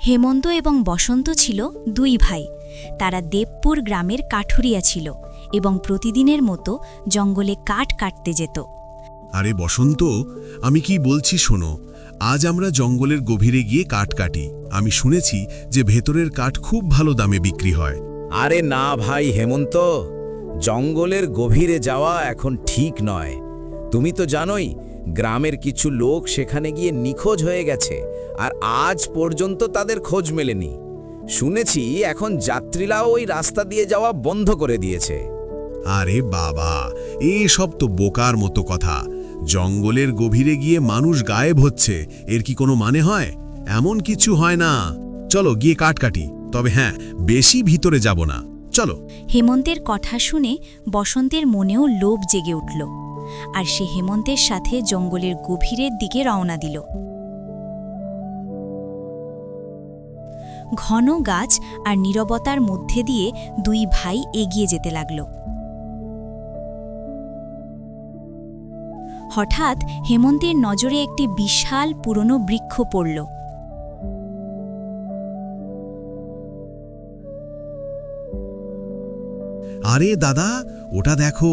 হেমন্ত এবং বসন্ত ছিল দুই ভাই। তারা দেবপুর গ্রামের কাঠুরিয়া ছিল এবং প্রতিদিনের মতো জঙ্গলে কাঠ কাটতে যেত। আরে বসন্ত, আমি কি বলছি শোনো, আজ আমরা জঙ্গলের গভীরে গিয়ে কাঠ কাটি। আমি শুনেছি যে ভেতরের কাঠ খুব ভালো দামে বিক্রি হয়। আরে না ভাই হেমন্ত, জঙ্গলের গভীরে যাওয়া এখন ঠিক নয়। তুমি তো জানোই গ্রামের কিছু লোক সেখানে গিয়ে নিখোঁজ হয়ে গেছে, আর আজ পর্যন্ত তাদের খোঁজ মেলেনি। শুনেছি এখন যাত্রীরাও ওই রাস্তা দিয়ে যাওয়া বন্ধ করে দিয়েছে। আরে বাবা, এসব তো বোকার মতো কথা। জঙ্গলের গভীরে গিয়ে মানুষ গায়েব হচ্ছে, এর কি কোনো মানে হয়? এমন কিছু হয় না। চলো গিয়ে কাঠ কাটি, তবে হ্যাঁ, বেশি ভিতরে যাব না। চলো। হেমন্তের কথা শুনে বসন্তের মনেও লোভ জেগে উঠল, আর সে হেমন্তের সাথে জঙ্গলের গভীরের দিকে রওনা দিল। ঘন গাছ আর নীরবতার মধ্যে দিয়ে দুই ভাই এগিয়ে যেতে লাগল। হঠাৎ হেমন্তের নজরে একটি বিশাল পুরনো বৃক্ষ পড়ল। আরে দাদা, ওটা দেখো,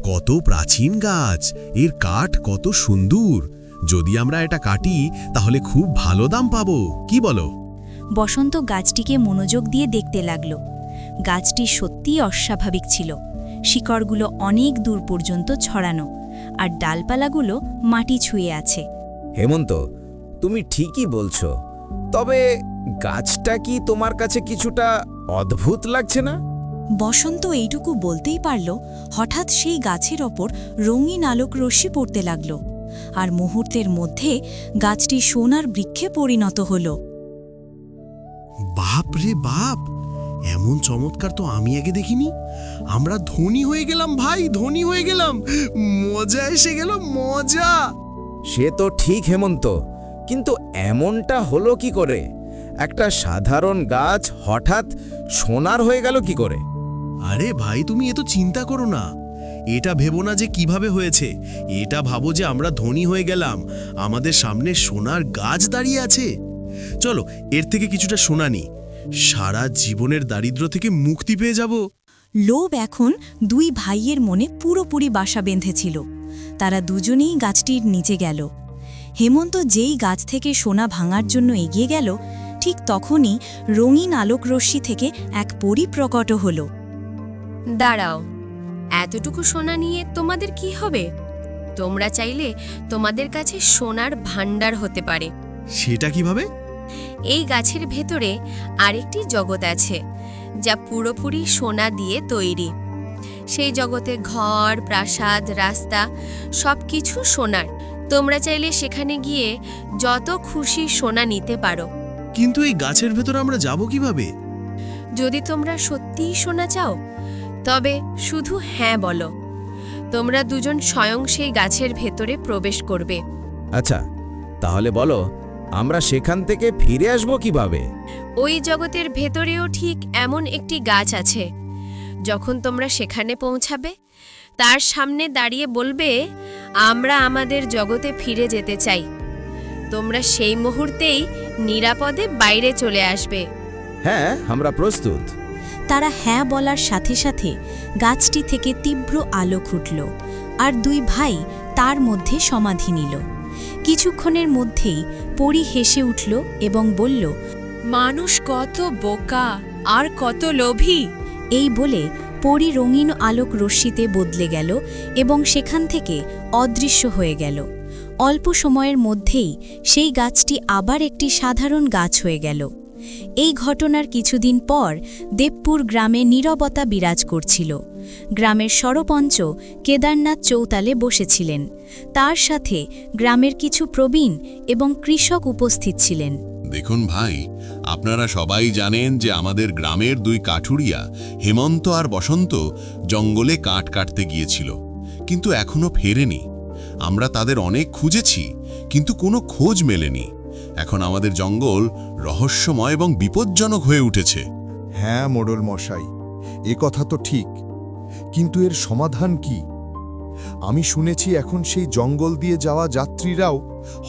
কত প্রাচীন গাছ, এর কাঠ কত সুন্দর। যদি আমরা এটা কাটি তাহলে খুব ভালো দাম পাবো, কি বলো? বসন্ত গাছটিকে মনোযোগ দিয়ে দেখতে লাগল। গাছটি সত্যিই অস্বাভাবিক ছিল। শিকড়গুলো অনেক দূর পর্যন্ত ছড়ানো, আর ডালপালাগুলো মাটি ছুঁয়ে আছে। হেমন্ত, তুমি ঠিকই বলছো, তবে গাছটা কি তোমার কাছে কিছুটা অদ্ভুত লাগছে না? বসন্ত এইটুকু বলতেই পারল, হঠাৎ সেই গাছের ওপর রঙিন আলোক রশ্মি পড়তে লাগল, আর মুহূর্তের মধ্যে গাছটি সোনার বৃক্ষে পরিণত হল। বাপ রে বাপ, এমন চমৎকার তো আমি আগে দেখিনি। আমরা ধনী হয়ে গেলাম ভাই, ধনী হয়ে গেলাম। মজা এসে গেল, মজা। সে তো ঠিক হেমন্ত, কিন্তু এমনটা হলো কি করে? একটা সাধারণ গাছ হঠাৎ সোনার হয়ে গেল কি করে? আরে ভাই, তুমি এত চিন্তা করো না। এটা ভেবো না যে কিভাবে হয়েছে, এটা ভাবো যে আমরা ধনী হয়ে গেলাম, আমাদের সামনে সোনার গাছ দাঁড়িয়ে আছে। চলো এর থেকে কিছুটা সোনা নিই, সারা জীবনের দারিদ্র্য থেকে মুক্তি পেয়ে যাব। লোভ এখন দুই ভাইয়ের মনে পুরোপুরি বাসা বেঁধেছিল। তারা দুজনেই গাছটির নিচে গেল। হেমন্ত যেই গাছ থেকে সোনা ভাঙার জন্য এগিয়ে গেল, ঠিক তখনই রঙিন আলোক রশ্মি থেকে এক পরী প্রকট হল। দাঁড়াও, এতটুকু সোনা নিয়ে তোমাদের কি হবে? তোমরা চাইলে তোমাদের কাছে সোনার ভাণ্ডার হতে পারে। সেটা কিভাবে? এই গাছের ভেতরে আরেকটি জগৎ আছে, যা পুরোপুরি সোনা দিয়ে তৈরি। সেই জগতে ঘর, প্রাসাদ, রাস্তা সবকিছু সোনার। তোমরা চাইলে সেখানে গিয়ে যত খুশি সোনা নিতে পারো। কিন্তু এই গাছের ভেতর আমরা যাব কিভাবে? যদি তোমরা সত্যিই সোনা চাও, তবে শুধু হ্যাঁ বলো। তোমরা দুজন স্বয়ং সেই গাছের ভেতরে প্রবেশ করবে। আচ্ছা, তাহলে বলো আমরা সেখান থেকে ফিরে আসবো কিভাবে? ওই জগতের ভেতরেও ঠিক এমন একটি গাছ আছে। যখন তোমরা সেখানে পৌঁছাবে, তার সামনে দাঁড়িয়ে বলবে, আমরা আমাদের জগতে ফিরে যেতে চাই। তোমরা সেই মুহূর্তেই নিরাপদে বাইরে চলে আসবে। হ্যাঁ, আমরা প্রস্তুত। তারা হ্যাঁ বলার সাথে সাথে গাছটি থেকে তীব্র আলো ফুটল, আর দুই ভাই তার মধ্যে সমাধি নিল। কিছুক্ষণের মধ্যেই পরী হেসে উঠল এবং বলল, মানুষ কত বোকা আর কত লোভী। এই বলে পরী রঙিন আলোক রশ্মিতে বদলে গেল এবং সেখান থেকে অদৃশ্য হয়ে গেল। অল্প সময়ের মধ্যেই সেই গাছটি আবার একটি সাধারণ গাছ হয়ে গেল। এই ঘটনার কিছুদিন পর দেবপুর গ্রামে নীরবতা বিরাজ করছিল। গ্রামের সরপঞ্চ কেদারনাথ চৌতালে বসেছিলেন। তার সাথে গ্রামের কিছু প্রবীণ এবং কৃষক উপস্থিত ছিলেন। দেখুন ভাই, আপনারা সবাই জানেন যে আমাদের গ্রামের দুই কাঠুরিয়া হেমন্ত আর বসন্ত জঙ্গলে কাঠ কাটতে গিয়েছিল, কিন্তু এখনো ফেরেনি। আমরা তাদের অনেক খুঁজেছি, কিন্তু কোনো খোঁজ মেলেনি। এখন আমাদের জঙ্গল রহস্যময় এবং বিপজ্জনক হয়ে উঠেছে। হ্যাঁ মোড়ল মশাই, এ কথা তো ঠিক, কিন্তু এর সমাধান কি? আমি শুনেছি এখন সেই জঙ্গল দিয়ে যাওয়া যাত্রীরাও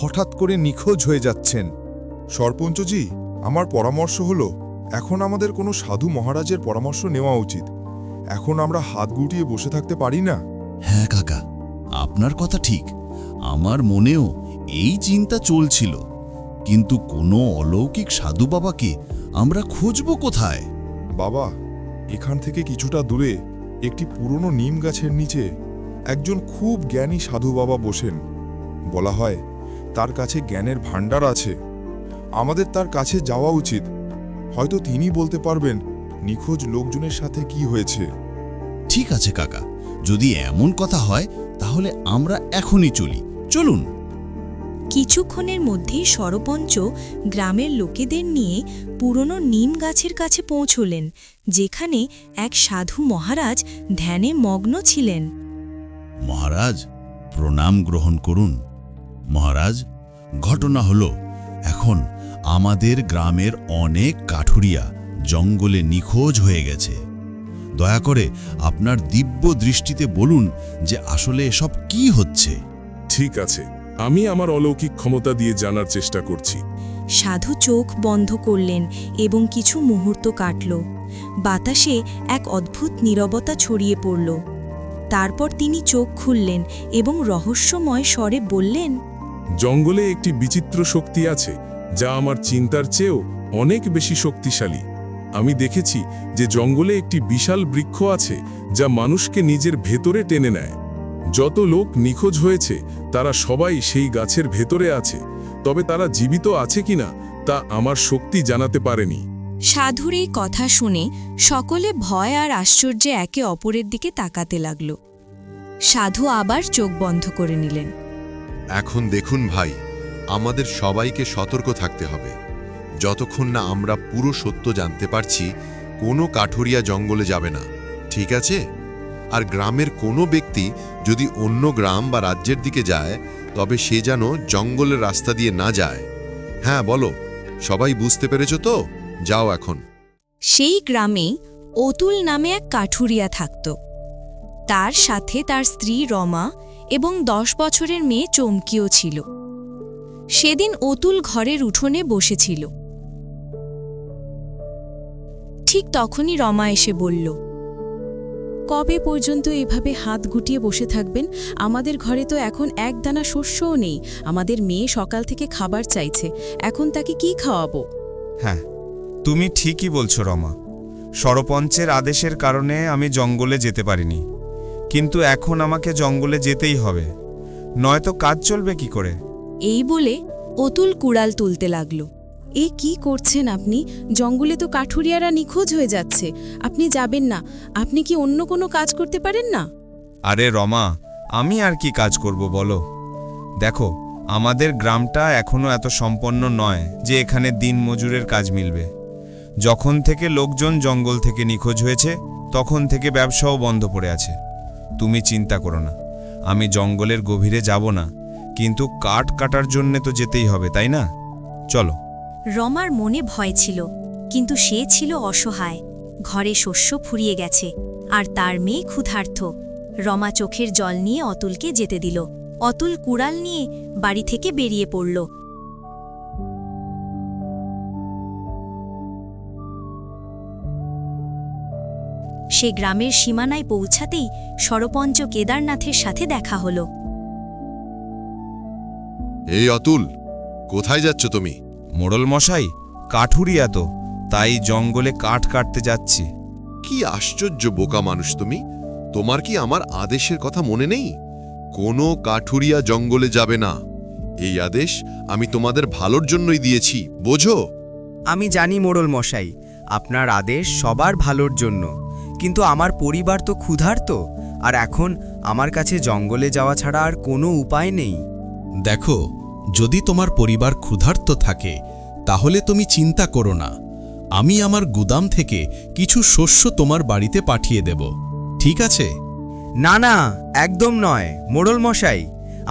হঠাৎ করে নিখোঁজ হয়ে যাচ্ছেন। সরপঞ্চজি, আমার পরামর্শ হলো এখন আমাদের কোনো সাধু মহারাজের পরামর্শ নেওয়া উচিত। এখন আমরা হাত গুটিয়ে বসে থাকতে পারি না। হ্যাঁ কাকা, আপনার কথা ঠিক। আমার মনেও এই চিন্তা চলছিল, কিন্তু কোনো অলৌকিক সাধু বাবাকে আমরা খুঁজব কোথায়? বাবা, এখান থেকে কিছুটা দূরে একটি পুরনো নিম গাছের নিচে একজন খুব জ্ঞানী সাধু বাবা বসেন। বলা হয় তার কাছে জ্ঞানের ভাণ্ডার আছে। আমাদের তার কাছে যাওয়া উচিত। হয়তো তিনি বলতে পারবেন নিখোঁজ লোকজনের সাথে কি হয়েছে। ঠিক আছে কাকা, যদি এমন কথা হয় তাহলে আমরা এখনই চলি। চলুন। কিছুক্ষণের মধ্যেই সরপঞ্চ গ্রামের লোকেদের নিয়ে পুরনো নিম গাছের কাছে পৌঁছলেন, যেখানে এক সাধু মহারাজ ধ্যানে মগ্ন ছিলেন। মহারাজ, প্রণাম গ্রহণ করুন। মহারাজ, ঘটনা হলো এখন আমাদের গ্রামের অনেক কাঠুরিয়া জঙ্গলে নিখোঁজ হয়ে গেছে। দয়া করে আপনার দিব্য দৃষ্টিতে বলুন যে আসলে এসব কি হচ্ছে। ঠিক আছে, আমি আমার অলৌকিক ক্ষমতা দিয়ে জানার চেষ্টা করছি। সাধু চোখ বন্ধ করলেন এবং কিছু মুহূর্ত কাটল। বাতাসে এক অদ্ভুত নীরবতা ছড়িয়ে পড়ল। তারপর তিনি চোখ খুললেন এবং রহস্যময় স্বরে বললেন, জঙ্গলে একটি বিচিত্র শক্তি আছে যা আমার চিন্তার চেয়েও অনেক বেশি শক্তিশালী। আমি দেখেছি যে জঙ্গলে একটি বিশাল বৃক্ষ আছে যা মানুষকে নিজের ভেতরে টেনে নেয়। যত লোক নিখোঁজ হয়েছে তারা সবাই সেই গাছের ভেতরে আছে, তবে তারা জীবিত আছে কিনা তা আমার শক্তি জানাতে পারেনি। সাধুর এই কথা শুনে সকলে ভয় আর আশ্চর্যে একে অপরের দিকে তাকাতে লাগল। সাধু আবার চোখ বন্ধ করে নিলেন। এখন দেখুন ভাই, আমাদের সবাইকে সতর্ক থাকতে হবে। যতক্ষণ না আমরা পুরো সত্য জানতে পারছি, কোনো কাঠুরিয়া জঙ্গলে যাবে না, ঠিক আছে? আর গ্রামের কোনো ব্যক্তি যদি অন্য গ্রাম বা রাজ্যের দিকে যায়, তবে সে যেন জঙ্গলের রাস্তা দিয়ে না যায়। হ্যাঁ বলো, সবাই বুঝতে পেরেছ তো? যাও এখন। সেই গ্রামে অতুল নামে এক কাঠুরিয়া থাকত। তার সাথে তার স্ত্রী রমা এবং 10 বছরের মেয়ে চমকিও ছিল। সেদিন অতুল ঘরের উঠোনে বসেছিল। ঠিক তখনই রমা এসে বলল, কবে পর্যন্ত এভাবে হাত গুটিয়ে বসে থাকবেন? আমাদের ঘরে তো এখন এক দানা শস্যও নেই। আমাদের মেয়ে সকাল থেকে খাবার চাইছে, এখন তাকে কি খাওয়াবো? হ্যাঁ, তুমি ঠিকই বলছো রমা। সরপঞ্চের আদেশের কারণে আমি জঙ্গলে যেতে পারিনি, কিন্তু এখন আমাকে জঙ্গলে যেতেই হবে, নয়তো কাজ চলবে কি করে? এই বলে অতুল কুড়াল তুলতে লাগল। এ কি করছেন আপনি? জঙ্গলে তো কাঠুরিয়ারা নিখোঁজ হয়ে যাচ্ছে। আপনি যাবেন না? আপনি কি অন্য কোনো কাজ করতে পারেন না? আরে রমা, আমি আর কি কাজ করব বলো? দেখো, আমাদের গ্রামটা এখনো এত সম্পন্ন নয় যে এখানে দিন মজুরের কাজ মিলবে। যখন থেকে লোকজন জঙ্গল থেকে নিখোঁজ হয়েছে, তখন থেকে ব্যবসাও বন্ধ পড়ে আছে। তুমি চিন্তা করো না, আমি জঙ্গলের গভীরে যাব না, কিন্তু কাঠ কাটার জন্য তো যেতেই হবে, তাই না? চলো। রমার মনে ভয় ছিল, কিন্তু সে ছিল অসহায়। ঘরে শস্য ফুরিয়ে গেছে আর তার মেয়ে ক্ষুধার্ত। রমা চোখের জল নিয়ে অতুলকে যেতে দিল। অতুল কুড়াল নিয়ে বাড়ি থেকে বেরিয়ে পড়ল। সে গ্রামের সীমানায় পৌঁছাতেই সরপঞ্চ কেদারনাথের সাথে দেখা হল। এই অতুল, কোথায় যাচ্ছ তুমি? মোড়ল মশাই, কাঠুরিয়া তো, তাই জঙ্গলে কাঠ কাটতে যাচ্ছি। কি আশ্চর্য বোকা মানুষ তুমি! তোমার কি আমার আদেশের কথা মনে নেই? কোনো কাঠুরিয়া জঙ্গলে যাবে না। এই আদেশ আমি তোমাদের ভালোর জন্যই দিয়েছি, বোঝো? আমি জানি মোড়ল মশাই, আপনার আদেশ সবার ভালোর জন্য, কিন্তু আমার পরিবার তো ক্ষুধার্ত, আর এখন আমার কাছে জঙ্গলে যাওয়া ছাড়া আর কোনো উপায় নেই। দেখো, যদি তোমার পরিবার ক্ষুধার্ত থাকে তাহলে তুমি চিন্তা করো না। আমি আমার গুদাম থেকে কিছু শস্য তোমার বাড়িতে পাঠিয়ে দেব, ঠিক আছে? না না, একদম নয় মোড়ল মশাই।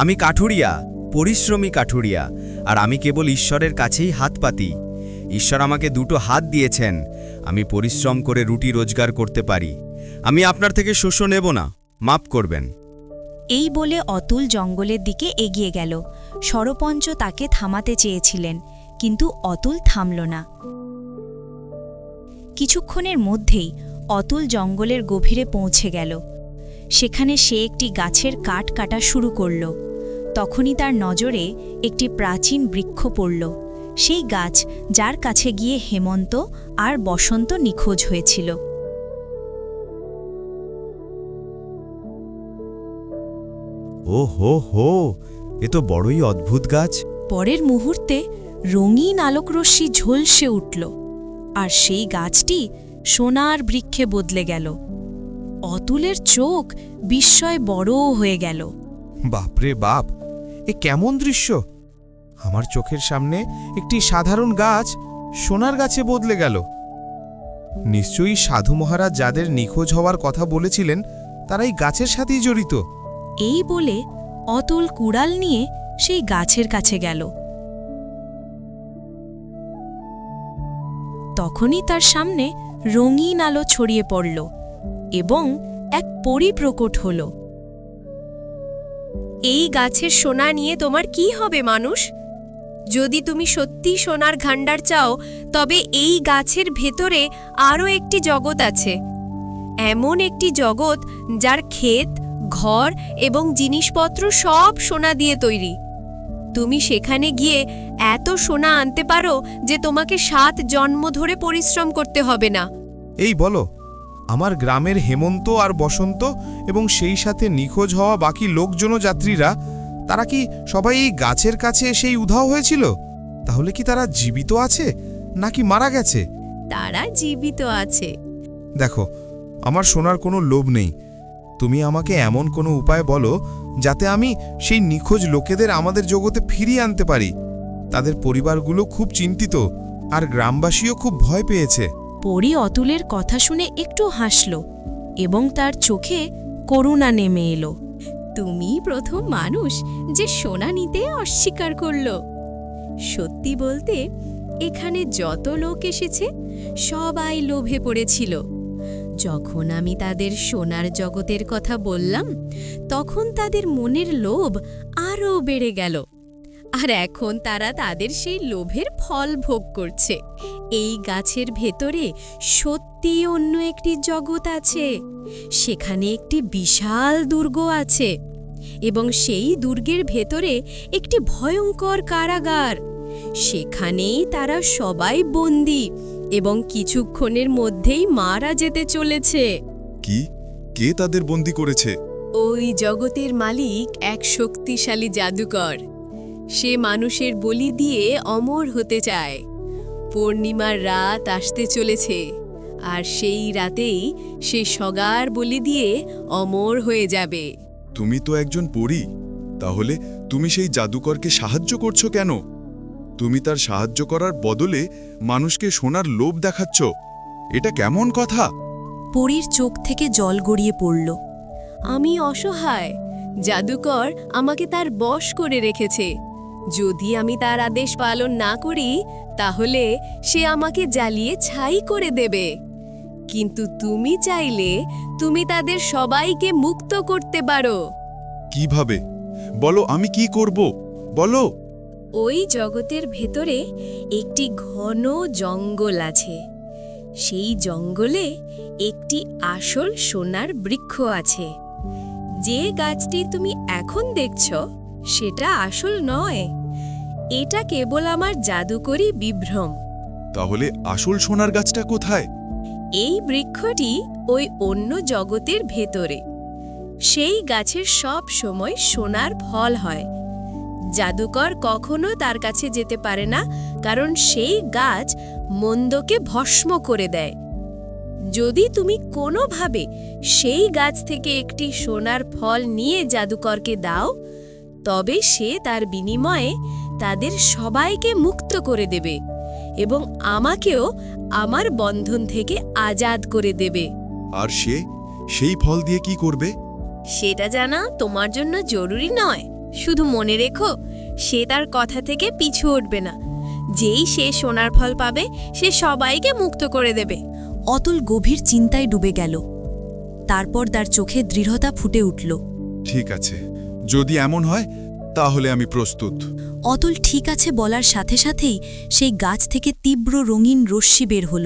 আমি কাঠুরিয়া, পরিশ্রমী কাঠুরিয়া, আর আমি কেবল ঈশ্বরের কাছেই হাত পাতি। ঈশ্বর আমাকে 2টো হাত দিয়েছেন, আমি পরিশ্রম করে রুটি রোজগার করতে পারি। আমি আপনার থেকে শস্য নেব না, মাফ করবেন। এই বলে অতুল জঙ্গলের দিকে এগিয়ে গেল। সরপঞ্চ তাকে থামাতে চেয়েছিলেন, কিন্তু অতুল থামল না। কিছুক্ষণের মধ্যেই অতুল জঙ্গলের গভীরে পৌঁছে গেল। সেখানে সে একটি গাছের কাঠ কাটা শুরু করল। তখনই তার নজরে একটি প্রাচীন বৃক্ষ পড়ল, সেই গাছ যার কাছে গিয়ে হেমন্ত আর বসন্ত নিখোঁজ হয়েছিল। ও হো হো, এ তো বড়ই অদ্ভুত গাছ। পরের মুহূর্তে রঙিন আলোকরশ্মি ঝলসে উঠল, আর সেই গাছটি সোনার বৃক্ষে বদলে গেল। অতুলের চোখ বিস্ময়ে বড় হয়ে গেল। বাপরে বাপ, এ কেমন দৃশ্য! আমার চোখের সামনে একটি সাধারণ গাছ সোনার গাছে বদলে গেল। নিশ্চয়ই সাধু মহারাজ যাদের নিখোঁজ হওয়ার কথা বলেছিলেন তারা এই গাছের সাথেই জড়িত। এই বলে অতুল কুড়াল নিয়ে সেই গাছের কাছে গেল। তখনই তার সামনে রঙিন আলো ছড়িয়ে পড়ল এবং এক পরী প্রকট হল। এই গাছের সোনা নিয়ে তোমার কি হবে মানুষ? যদি তুমি সত্যি সোনার ভাণ্ডার চাও, তবে এই গাছের ভেতরে আরও একটি জগৎ আছে। এমন একটি জগৎ যার ক্ষেত, ঘর এবং জিনিসপত্র সব সোনা দিয়ে তৈরি। তুমি সেখানে গিয়ে এত সোনা আনতে পারো যে তোমাকে 7 জন্ম ধরে পরিশ্রম করতে হবে না। এই বলো, আমার গ্রামের হেমন্ত আর বসন্ত এবং সেই সাথে নিখোঁজ হওয়া বাকি লোকজন যাত্রীরা, তারা কি সবাই এই গাছের কাছে এসেই উধাও হয়েছিল? তাহলে কি তারা জীবিত আছে নাকি মারা গেছে? তারা জীবিত আছে। দেখো, আমার শোনার কোনো লোভ নেই। তুমি আমাকে এমন কোনো উপায় বলো যাতে আমি সেই নিখোঁজ লোকেদের আমাদের জগতে ফিরিয়ে আনতে পারি। তাদের পরিবারগুলো খুব চিন্তিত, আর গ্রামবাসীও খুব ভয় পেয়েছে। পরী অতুলের কথা শুনে একটু হাসল এবং তার চোখে করুণা নেমে এলো। তুমি প্রথম মানুষ যে সোনা নিতে অস্বীকার করল। সত্যি বলতে, এখানে যত লোক এসেছে সবাই লোভে পড়েছিল। যখন আমি তাদের সোনার জগতের কথা বললাম, তখন তাদের মনের লোভ আরও বেড়ে গেল, আর এখন তারা তাদের সেই লোভের ফল ভোগ করছে। এই গাছের ভেতরে সত্যি অন্য একটি জগৎ আছে। সেখানে একটি বিশাল দুর্গ আছে, এবং সেই দুর্গের ভেতরে একটি ভয়ঙ্কর কারাগার। সেখানেই তারা সবাই বন্দী এবং কিছুক্ষণের মধ্যেই মারা যেতে চলেছে। কি? কে তাদের বন্দী করেছে? ওই জগতের মালিক এক শক্তিশালী জাদুকর। সে মানুষের বলি দিয়ে অমর হতে চায়। পূর্ণিমার রাত আসতে চলেছে, আর সেই রাতেই সে সগার বলি দিয়ে অমর হয়ে যাবে। তুমি তো একজন পরী, তাহলে তুমি সেই জাদুকরকে সাহায্য করছো কেন? তুমি তার সাহায্য করার বদলে মানুষকে সোনার লোভ দেখাচ্ছ। এটা কেমন কথা? পরীর চোখ থেকে জল গড়িয়ে পড়ল। আমি অসহায়। জাদুকর আমাকে তার বশ করে রেখেছে। যদি আমি তার আদেশ পালন না করি, তাহলে সে আমাকে জ্বালিয়ে ছাই করে দেবে। কিন্তু তুমি চাইলে তুমি তাদের সবাইকে মুক্ত করতে পারো। কিভাবে? বলো, আমি কি করব? বলো। ওই জগতের ভেতরে একটি ঘন জঙ্গল আছে। সেই জঙ্গলে একটি আসল সোনার বৃক্ষ আছে। যে গাছটি তুমি এখন দেখছ, সেটা আসল নয়। এটা কেবল আমার জাদুকরি বিভ্রম। তাহলে আসল সোনার গাছটা কোথায়? এই বৃক্ষটি ওই অন্য জগতের ভেতরে। সেই গাছের সব সময় সোনার ফল হয়। জাদুকর কখনো তার কাছে যেতে পারে না, কারণ সেই গাছ মন্দকে ভস্ম করে দেয়। যদি তুমি কোনোভাবে সেই গাছ থেকে একটি সোনার ফল নিয়ে জাদুকরকে দাও, তবে সে তার বিনিময়ে তাদের সবাইকে মুক্ত করে দেবে এবং আমাকেও আমার বন্ধন থেকে আজাদ করে দেবে। আর সেই ফল দিয়ে কি করবে? সেটা জানা তোমার জন্য জরুরি নয়। শুধু মনে রেখো, সে তার কথা থেকে পিছু উঠবে না। যেই সে সোনার ফল পাবে, সে সবাইকে মুক্ত করে দেবে। অতুল গভীর চিন্তায় ডুবে গেল। তারপর তার চোখে দৃঢ়তা ফুটে উঠল। ঠিক আছে, যদি এমন হয় তাহলে আমি প্রস্তুত। অতুল ঠিক আছে বলার সাথে সাথেই সেই গাছ থেকে তীব্র রঙিন রশ্মি বের হল,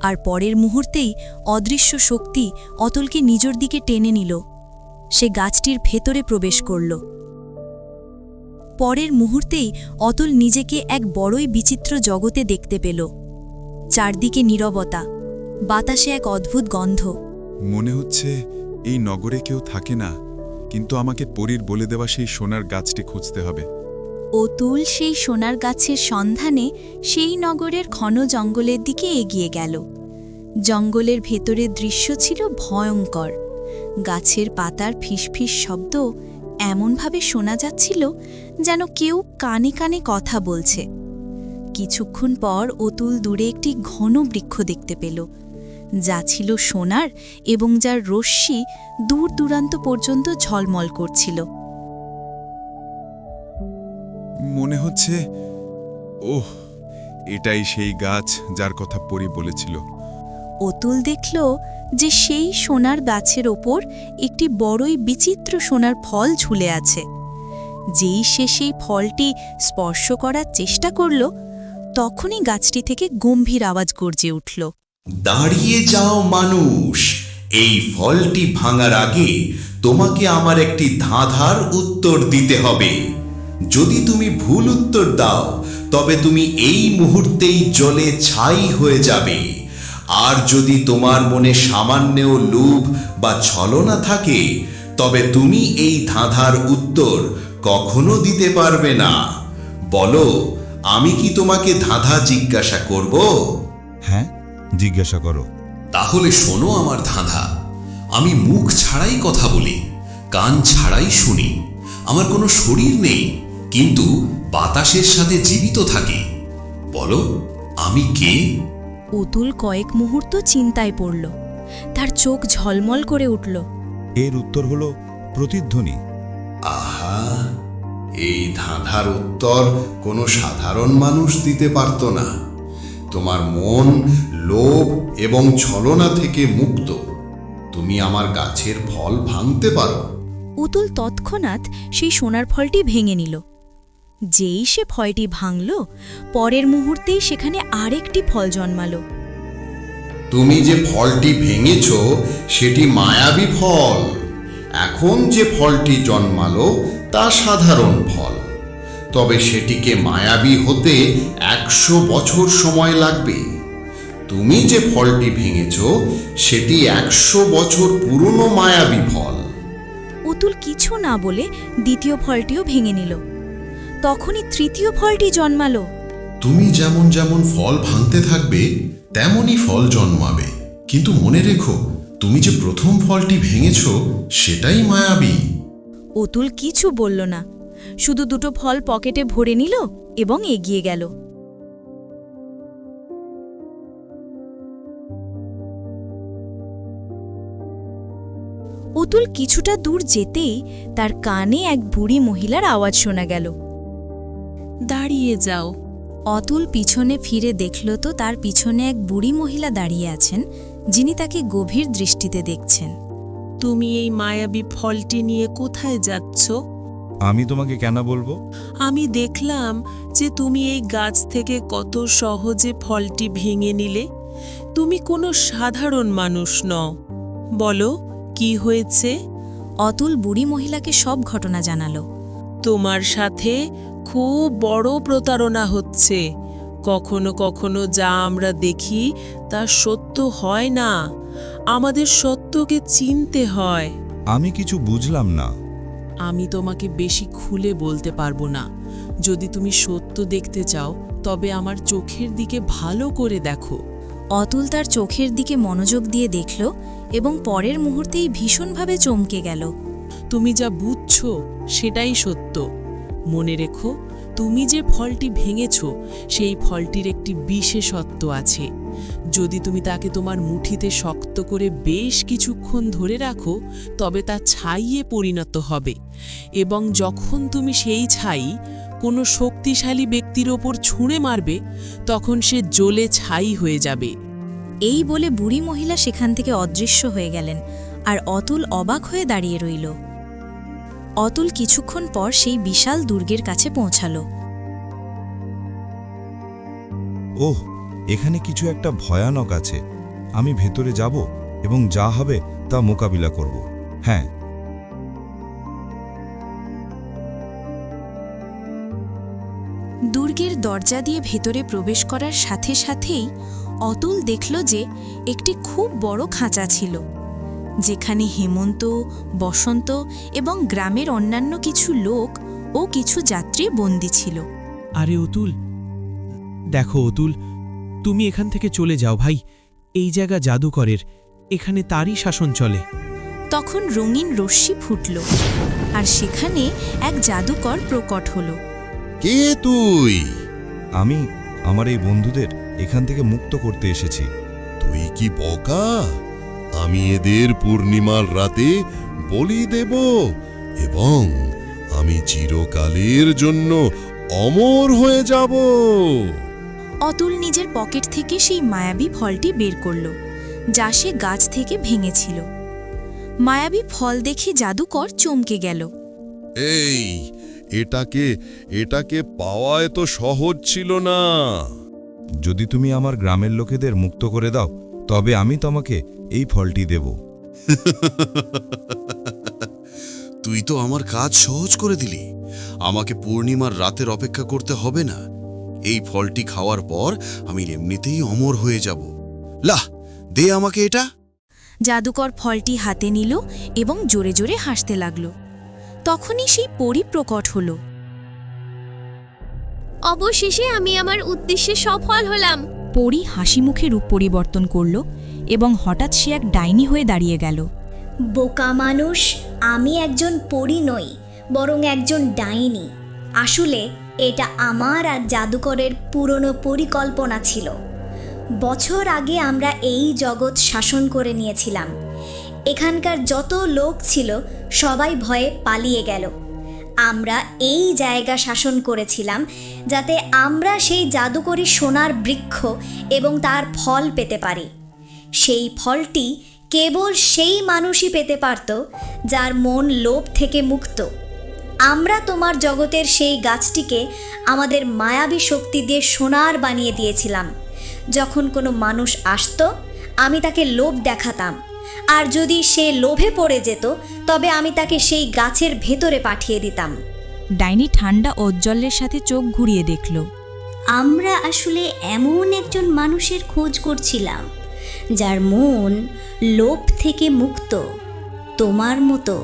আর পরের মুহূর্তেই অদৃশ্য শক্তি অতুলকে নিজের দিকে টেনে নিল। সে গাছটির ভেতরে প্রবেশ করল। পরের মুহূর্তেই অতুল নিজেকে এক বড়ই বিচিত্র জগতে দেখতে পেল। চারদিকে নীরবতা, বাতাসে এক অদ্ভুত গন্ধ। মনে হচ্ছে এই নগরে কেউ থাকে না, কিন্তু আমাকে পরীর বলে দেওয়া সেই সোনার গাছটি খুঁজতে হবে। অতুল সেই সোনার গাছের সন্ধানে সেই নগরের ঘন জঙ্গলের দিকে এগিয়ে গেল। জঙ্গলের ভেতরের দৃশ্য ছিল ভয়ঙ্কর। গাছের পাতার ফিসফিস শব্দ এমনভাবে শোনা যাচ্ছিল যেন কেউ কানে কানে কথা বলছে। কিছুক্ষণ পর অতুল দূরে একটি ঘন বৃক্ষ দেখতে পেল, যা ছিল সোনার এবং যার রশ্মি দূর দূরান্ত পর্যন্ত ঝলমল করছিল। মনে হচ্ছে এটাই সেই গাছ যার কথা পরী বলেছিল। অতুল দেখল যে সেই সোনার গাছের ওপর একটি বড়ই বিচিত্র সোনার ফল ঝুলে আছে। যেই সে সেই ফলটি স্পর্শ করার চেষ্টা করল, তখনই গাছটি থেকে গম্ভীর আওয়াজ গর্জে উঠল। দাঁড়িয়ে যাও মানুষ, এই ফলটি ভাঙার আগে তোমাকে আমার একটি ধাঁধার উত্তর দিতে হবে। যদি তুমি ভুল উত্তর দাও তবে তুমি এই মুহূর্তেই জলে ছাই হয়ে যাবে। আর যদি তোমার মনে সামান্যও লোভ বা ছলনা থাকে তবে তুমি এই ধাঁধার উত্তর কখনো দিতে পারবে না। বলো, আমি কি তোমাকে ধাঁধা জিজ্ঞাসা করব? হ্যাঁ, জিজ্ঞাসা করো। তাহলে শোনো আমার ধাঁধা। আমি মুখ ছাড়াই কথা বলি, কান ছাড়াই শুনি, আমার কোনো শরীর নেই, কিন্তু বাতাসের সাথে জীবিত থাকি। বলো, আমি কে? অতুল কয়েক মুহূর্ত চিন্তায় পড়ল। তার চোখ ঝলমল করে উঠল। এর উত্তর হলো প্রতিধ্বনি। আহা, এই ধাঁধার উত্তর কোনো সাধারণ মানুষ দিতে পারত না। তোমার মন লোভ এবং ছলনা থেকে মুক্ত। তুমি আমার গাছের ফল ভাঙতে পারো। অতুল তৎক্ষণাৎ সেই সোনার ফলটি ভেঙে নিল। যেই সে ফলটি ভাঙল, পরের মুহূর্তেই সেখানে আরেকটি ফল জন্মাল। তুমি যে ফলটি ভেঙেছ সেটি মায়াবী ফল। এখন যে ফলটি জন্মালো তা সাধারণ ফল, তবে সেটিকে মায়াবী হতে 100 বছর সময় লাগবে। তুমি যে ফলটি ভেঙেছ সেটি 100 বছর পুরনো মায়াবী ফল। অতুল কিছু না বলে দ্বিতীয় ফলটিও ভেঙে নিল। তখনই তৃতীয় ফলটি জন্মাল। তুমি যেমন যেমন ফল ভাঙতে থাকবে তেমনই ফল জন্মাবে, কিন্তু মনে রেখো, তুমি যে প্রথম ফলটি ভেঙেছ সেটাই মায়াবী। অতুল কিছু বলল না, শুধু দুটো ফল পকেটে ভরে নিল এবং এগিয়ে গেল। অতুল কিছুটা দূর যেতেই তার কানে এক বুড়ি মহিলার আওয়াজ শোনা গেল। দাঁড়িয়ে যাও। অতুল পিছনে ফিরে দেখল তো তার পিছনে এক বুড়ি মহিলা দাঁড়িয়ে আছেন, যিনি তাকে গভীর দৃষ্টিতে দেখছেন। তুমি এই মায়াবী ফলটি নিয়ে কোথায় যাচ্ছ? আমি তোমাকে কেন বলবো? আমি দেখলাম যে তুমি এই গাছ থেকে কত সহজে ফলটি ভেঙে নিলে। তুমি কোনো সাধারণ মানুষ নও। বলো, কি হয়েছে? অতুল বুড়ি মহিলাকে সব ঘটনা জানালো। তোমার সাথে খুব বড় প্রতারণা হচ্ছে। কখনো কখনো যা আমরা দেখি তা সত্য হয় না। আমাদের সত্যকে চিনতে হয়। আমি কিছু বুঝলাম না। আমি তোমাকে বেশি খুলে বলতে পারবো না। যদি তুমি সত্য দেখতে চাও তবে আমার চোখের দিকে ভালো করে দেখো। অতুল তার চোখের দিকে মনোযোগ দিয়ে দেখল এবং পরের মুহূর্তেই ভীষণভাবে চমকে গেল। তুমি যা বুঝছো সেটাই সত্য। মনে রেখো, তুমি যে ফলটি ভেঙেছ সেই ফলটির একটি বিশেষত্ব আছে। যদি তুমি তাকে তোমার মুঠিতে শক্ত করে বেশ কিছুক্ষণ ধরে রাখো তবে তা ছাইয়ে পরিণত হবে, এবং যখন তুমি সেই ছাই কোনো শক্তিশালী ব্যক্তির ওপর ছুঁড়ে মারবে তখন সে জ্বলে ছাই হয়ে যাবে। এই বলে বুড়ি মহিলা সেখান থেকে অদৃশ্য হয়ে গেলেন, আর অতুল অবাক হয়ে দাঁড়িয়ে রইল। অতুল কিছুক্ষণ পর সেই বিশাল দুর্গের কাছে পৌঁছালো। ওহ, এখানে কিছু একটা ভয়ানক আছে। আমি ভেতরে যাব এবং যা হবে তা মোকাবিলা করব। হ্যাঁ। দুর্গের দরজা দিয়ে ভেতরে প্রবেশ করার সাথে সাথেই অতুল দেখল যে একটি খুব বড় খাঁচা ছিল, যেখানে হেমন্ত, বসন্ত এবং গ্রামের অন্যান্য কিছু লোক ও কিছু যাত্রী বন্দী ছিল। আরে অতুল, দেখো অতুল, তুমি এখান থেকে চলে যাও ভাই। এই জায়গা জাদুকরের, এখানে তারই শাসন চলে। তখন রঙিন রশ্মি ফুটল আর সেখানে এক জাদুকর প্রকট হল। কে তুই? আমি আমার এই বন্ধুদের এখান থেকে মুক্ত করতে এসেছি। তুই কি বোকা? আমি এদের পূর্ণিমার রাতে বলি দেব এবং আমি চিরকালের জন্য অমর হয়ে যাব। অতুল নিজের পকেট থেকে সেই মায়াবী ফলটি বের করল, যা সে গাছ থেকে ভেঙেছিল। মায়াবী ফল দেখে জাদুকর চমকে গেল। এই, এটাকে পাওয়া এত সহজ ছিল না। যদি তুমি আমার গ্রামের লোকেদের মুক্ত করে দাও, তবে আমি তোমাকে এই ফলটি দেব। তুই তো আমার কাজ সহজ করে দিলি। আমাকে পূর্ণিমার রাতের অপেক্ষা করতে হবে না। এই ফলটি খাওয়ার পর আমি এমনিতেই অমর হয়ে যাব। লাহ, দে আমাকে এটা। জাদুকর ফলটি হাতে নিল এবং জোরে জোরে হাসতে লাগল। তখনই সেই পরী প্রকট হল। অবশেষে আমি আমার উদ্দেশ্যে সফল হলাম। পরী হাসি মুখে রূপ পরিবর্তন করল এবং হঠাৎ সে এক ডাইনি হয়ে দাঁড়িয়ে গেল। বোকা মানুষ, আমি একজন পরী নই, বরং একজন ডাইনি। আসলে এটা আমার আর জাদুকরের পুরনো পরিকল্পনা ছিল। বছর আগে আমরা এই জগৎ শাসন করে নিয়েছিলাম। এখানকার যত লোক ছিল সবাই ভয়ে পালিয়ে গেল। আমরা এই জায়গা শাসন করেছিলাম যাতে আমরা সেই জাদুকরী সোনার বৃক্ষ এবং তার ফল পেতে পারি। সেই ফলটি কেবল সেই মানুষই পেতে পারত যার মন লোভ থেকে মুক্ত। আমরা তোমার জগতের সেই গাছটিকে আমাদের মায়াবী শক্তি দিয়ে সোনার বানিয়ে দিয়েছিলাম। যখন কোনো মানুষ আসতো, আমি তাকে লোভ দেখাতাম, আর যদি সে লোভে পড়ে যেত তবে আমি তাকে সেই গাছের ভেতরে পাঠিয়ে দিতাম। ডাইনি ঠান্ডা ঔজ্জ্বল্যের সাথে চোখ ঘুরিয়ে দেখল। আমরা আসলে এমন একজন মানুষের খোঁজ করছিলাম যার মন লোভ থেকে মুক্ত, তোমার মতো।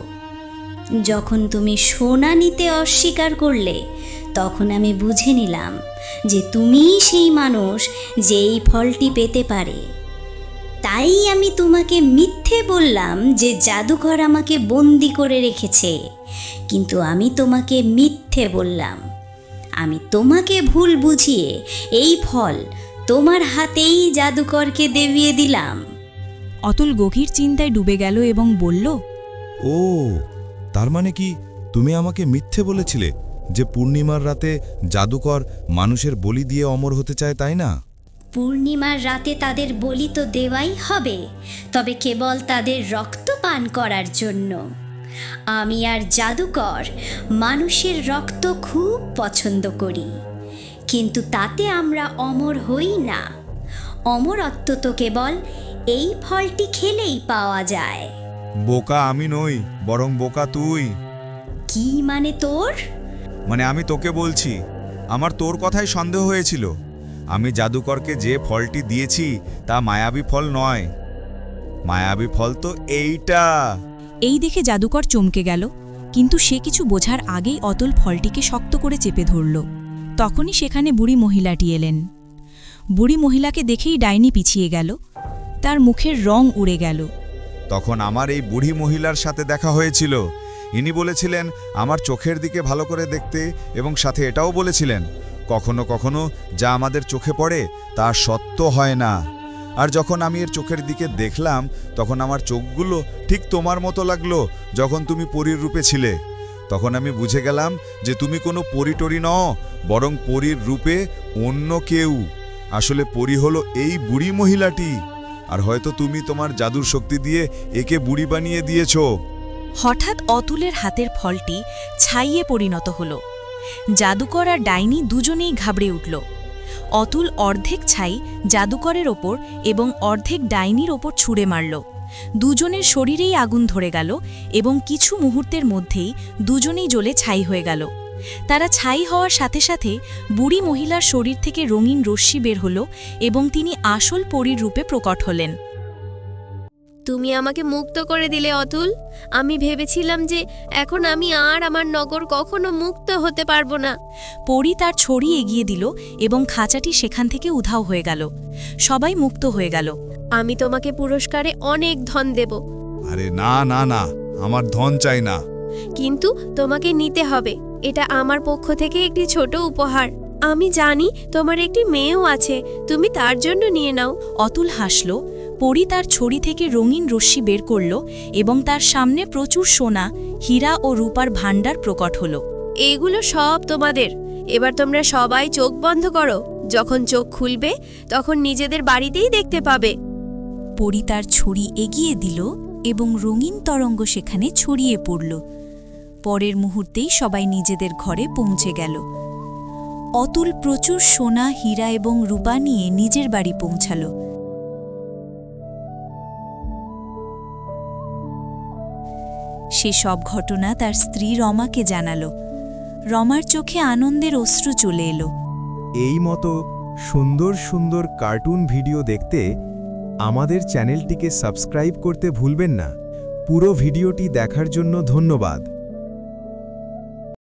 যখন তুমি সোনা নিতে অস্বীকার করলে, তখন আমি বুঝে নিলাম যে তুমিই সেই মানুষ যে এই ফলটি পেতে পারে। তাই আমি তোমাকে মিথ্যে বললাম যে জাদুকর আমাকে বন্দি করে রেখেছে, কিন্তু আমি তোমাকে মিথ্যে বললাম। আমি তোমাকে ভুল বুঝিয়ে এই ফল তোমার হাতেই জাদুকরকে দেবিয়ে দিলাম। অতুল গভীর চিন্তায় ডুবে গেল এবং বলল, ও, তার মানে কি তুমি আমাকে মিথ্যে বলেছিলে যে পূর্ণিমার রাতে জাদুকর মানুষের বলি দিয়ে অমর হতে চায়, তাই না? পূর্ণিমার রাতে তাদের বলি তো দেওয়াই হবে, তবে কেবল তাদের রক্ত পান করার জন্য। আমি আর জাদুকর মানুষের রক্ত খুব পছন্দ করি, কিন্তু তাতে আমরা অমর হই না। অমরত্ব তো কেবল এই ফলটি খেলেই পাওয়া যায়। বোকা আমি নই, বরং বোকা তুই। কি মানে তোর? মানে আমি তোকে বলছি, আমার তোর কথাই সন্দেহ হয়েছিল। আমি জাদুকরকে যে ফলটি দিয়েছি তা মায়াবী ফল নয়। মায়াবী ফল তো এইটা। এই দেখে জাদুকর চমকে গেল, কিন্তু সে কিছু বোঝার আগেই অতুল ফলটিকে শক্ত করে চেপে ধরল। তখনই সেখানে বুড়ি মহিলাটি এলেন। বুড়ি মহিলাকে দেখেই ডাইনি পিছিয়ে গেল, তার মুখের রং উড়ে গেল। তখন আমার এই বুড়ি মহিলার সাথে দেখা হয়েছিল। ইনি বলেছিলেন আমার চোখের দিকে ভালো করে দেখতে, এবং সাথে এটাও বলেছিলেন কখনো কখনো যা আমাদের চোখে পড়ে তা সত্য হয় না। আর যখন আমি এর চোখের দিকে দেখলাম, তখন আমার চোখগুলো ঠিক তোমার মতো লাগলো যখন তুমি পরীর রূপে ছিলে। তখন আমি বুঝে গেলাম যে তুমি কোনো পরী টরি নও, বরং পরীর রূপে অন্য কেউ। আসলে পরী হলো এই বুড়ি মহিলাটি, আর হয়তো তুমি তোমার জাদুর শক্তি দিয়ে একে বুড়ি বানিয়ে দিয়েছ। হঠাৎ অতুলের হাতের ফলটি ছাইয়ে পরিণত হল। জাদুকর আর ডাইনি দুজনেই ঘাবড়ে উঠল। অতুল অর্ধেক ছাই জাদুকরের ওপর এবং অর্ধেক ডাইনির ওপর ছুঁড়ে মারল। দুজনের শরীরেই আগুন ধরে গেল এবং কিছু মুহূর্তের মধ্যেই দুজনেই জ্বলে ছাই হয়ে গেল। তারা ছাই হওয়ার সাথে সাথে বুড়ি মহিলার শরীর থেকে রঙিন রশ্মি বের হল এবং তিনি আসল পরীর রূপে প্রকট হলেন। তুমি আমাকে মুক্ত করে দিলে অতুল। আমি ভেবেছিলাম যে এখন আমি আর আমার নগর কখনো মুক্ত হতে পারবো না। পরী তার ছড়ি এগিয়ে দিল এবং খাঁচাটি সেখান থেকে উধাও হয়ে গেল। সবাই মুক্ত হয়ে গেল। আমি তোমাকে পুরস্কারে অনেক ধন দেব। আরে না না না, আমার ধন চাই না। কিন্তু তোমাকে নিতে হবে, এটা আমার পক্ষ থেকে একটি ছোট উপহার। আমি জানি তোমার একটি মেয়েও আছে, তুমি তার জন্য নিয়ে নাও। অতুল হাসল। পরী তার ছড়ি থেকে রঙিন রশ্মি বের করল এবং তার সামনে প্রচুর সোনা, হীরা ও রূপার ভাণ্ডার প্রকট হল। এইগুলো সব তোমাদের। এবার তোমরা সবাই চোখ বন্ধ করো। যখন চোখ খুলবে তখন নিজেদের বাড়িতেই দেখতে পাবে। পরী তার ছড়ি এগিয়ে দিল এবং রঙিন তরঙ্গ সেখানে ছড়িয়ে পড়ল। পরের মুহূর্তেই সবাই নিজেদের ঘরে পৌঁছে গেল। অতুল প্রচুর সোনা, হীরা এবং রূপা নিয়ে নিজের বাড়ি পৌঁছাল। সে সব ঘটনা তার স্ত্রী রমাকে জানাল। রমার চোখে আনন্দের অশ্রু চলে এলো। এই মতো সুন্দর সুন্দর কার্টুন ভিডিও দেখতে আমাদের চ্যানেলটিকে সাবস্ক্রাইব করতে ভুলবেন না। পুরো ভিডিওটি দেখার জন্য ধন্যবাদ।